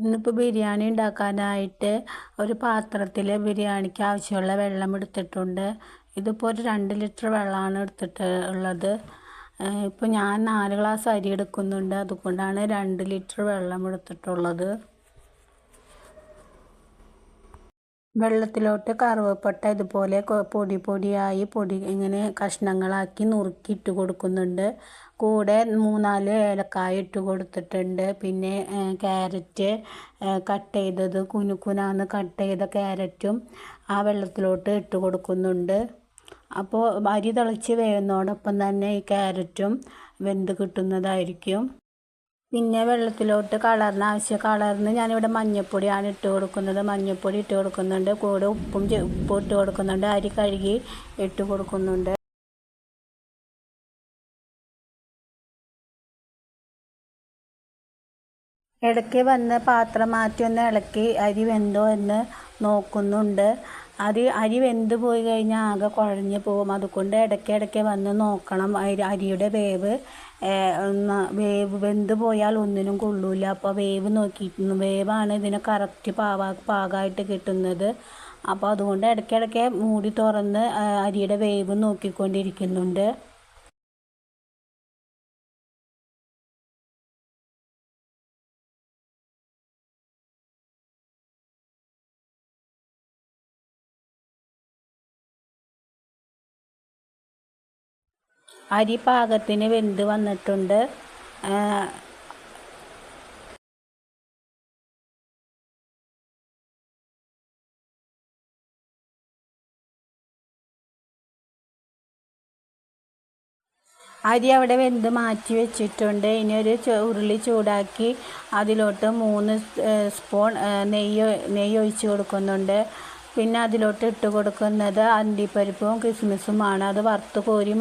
ഇന്നിപ്പോൾ ബിരിയാണി ഉണ്ടാക്കാനായിട്ട് ഒരു പാത്രത്തിൽ ബിരിയാണിക്ക് ആവശ്യമുള്ള വെള്ളം എടുത്തിട്ടുണ്ട്. ഇതിപ്പോൾ ഒരു 2 ലിറ്റർ വെള്ളമാണ് എടുത്തിട്ട് ഉള്ളത്. ഇപ്പോൾ ഞാൻ 4 ഗ്ലാസ് അരി എടുക്കുന്നുണ്ട്, അതുകൊണ്ടാണ് 2 ലിറ്റർ വെള്ളം എടുത്തിട്ടുള്ളത്. വെള്ളത്തിലോട്ട് കറുവപ്പട്ട ഇതുപോലെ പൊടിയായി ഇങ്ങനെ കഷ്ണങ്ങളാക്കി നുറുക്കിയിട്ട് കൊടുക്കുന്നുണ്ട്. കൂടെ 3-4 ഏലക്കായ ഇട്ട് കൊടുത്തിട്ടുണ്ട്. പിന്നെ ക്യാരറ്റ് കട്ട് ചെയ്തത് കുനുകുനാന്ന് കട്ട് ചെയ്ത ക്യാരറ്റും ആ വെള്ളത്തിലോട്ട് ഇട്ട് കൊടുക്കുന്നുണ്ട്. അപ്പോൾ അരി തിളച്ച് വേവുന്നതോടൊപ്പം തന്നെ ഈ ക്യാരറ്റും വെന്ത് കിട്ടുന്നതായിരിക്കും. പിന്നെ വെള്ളത്തിലോട്ട് കളറിന് ഞാനിവിടെ മഞ്ഞൾപ്പൊടിയാണ് ഇട്ട് കൊടുക്കുന്നത്. മഞ്ഞൾപ്പൊടി ഇട്ട് കൊടുക്കുന്നുണ്ട്, കൂടെ ഉപ്പും ഇട്ട് കൊടുക്കുന്നുണ്ട്. അരി കഴുകി ഇട്ട് കൊടുക്കുന്നുണ്ട്. ഇടയ്ക്ക് വന്ന് പാത്രം മാറ്റി ഒന്ന് ഇളക്കി അരി വെന്തോ എന്ന് നോക്കുന്നുണ്ട്. അരി വെന്ത് പോയി കഴിഞ്ഞാൽ ആകെ കുഴഞ്ഞ് പോകും. അതുകൊണ്ട് ഇടയ്ക്ക് വന്ന് നോക്കണം. അരിയുടെ വെന്ത് പോയാൽ ഒന്നിനും കൊള്ളില്ല. അപ്പോൾ വേവാണ് ഇതിന് കറക്റ്റ് പാകമായിട്ട് കിട്ടുന്നത്. അപ്പോൾ അതുകൊണ്ട് ഇടയ്ക്ക് മൂടി തുറന്ന് അരിയുടെ വേവ് നോക്കിക്കൊണ്ടിരിക്കുന്നുണ്ട്. അരി പാകത്തിന് വെന്ത് വന്നിട്ടുണ്ട്. അരി അവിടെ വെന്ത് മാറ്റി വെച്ചിട്ടുണ്ട്. ഇനി ഒരു ഉരുളി ചൂടാക്കി അതിലോട്ട് 3 സ്പൂൺ നെയ്യ് ഒഴിച്ച് കൊടുക്കുന്നുണ്ട്. പിന്നെ അതിലോട്ട് ഇട്ട് കൊടുക്കുന്നത് അണ്ടിപ്പരിപ്പും കിസ്മിസുമാണ്. അത് വറുത്ത് കോരി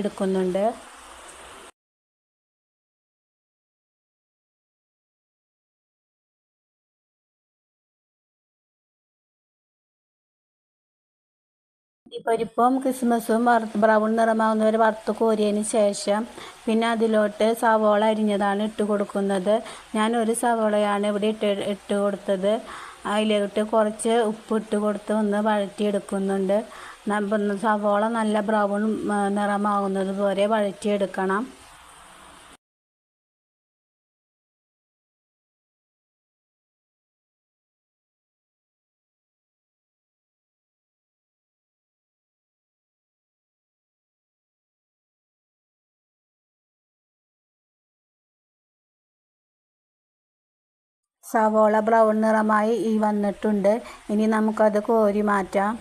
എടുക്കുന്നുണ്ട്. അണ്ടിപ്പരിപ്പും കിസ്മിസും ബ്രൗൺ നിറമാകുന്നവരെ വറുത്ത് കോരിയതിന് ശേഷം പിന്നെ അതിലോട്ട് സവോള അരിഞ്ഞതാണ് ഇട്ട് കൊടുക്കുന്നത്. ഞാൻ ഒരു സവോളയാണ് ഇവിടെ ഇട്ട് കൊടുത്തത്. അതിലോട്ട് കുറച്ച് ഉപ്പ് ഇട്ട് കൊടുത്ത് ഒന്ന് വഴറ്റിയെടുക്കുന്നുണ്ട്. സവോള നല്ല ബ്രൗൺ നിറമാകുന്നത് വരെ വഴറ്റിയെടുക്കണം. സവോള ബ്രൗൺ നിറമായി വന്നിട്ടുണ്ട്. ഇനി നമുക്കത് കോരി മാറ്റാം.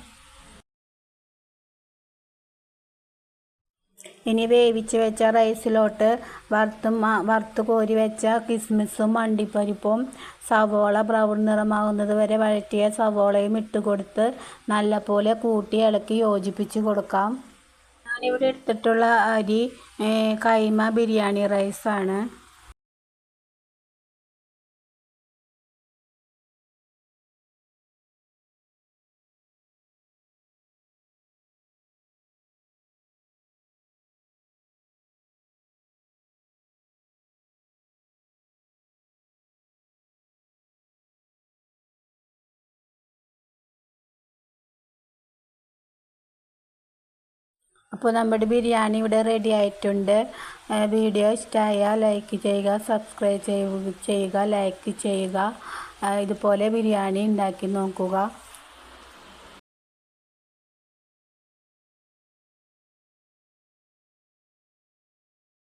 ഇനി വേവിച്ച് വെച്ച റൈസിലോട്ട് വറുത്ത് കോരി വെച്ച കിസ്മിസും അണ്ടിപ്പരിപ്പും സവോള ബ്രൗൺ നിറമാകുന്നത് വരെ വഴറ്റിയ സവോളയും ഇട്ട് കൊടുത്ത് നല്ലപോലെ കൂട്ടി ഇളക്കി യോജിപ്പിച്ച് കൊടുക്കാം. ഞാനിവിടെ എടുത്തിട്ടുള്ള അരി കൈമ ബിരിയാണി റൈസാണ്. അപ്പോൾ നമ്മുടെ ബിരിയാണി ഇവിടെ റെഡി ആയിട്ടുണ്ട്. വീഡിയോ ഇഷ്ടമായാൽ ലൈക്ക് ചെയ്യുക, സബ്സ്ക്രൈബ് ചെയ്യുക, ലൈക്ക് ചെയ്യുക. ഇതുപോലെ ബിരിയാണി ഉണ്ടാക്കി നോക്കുക.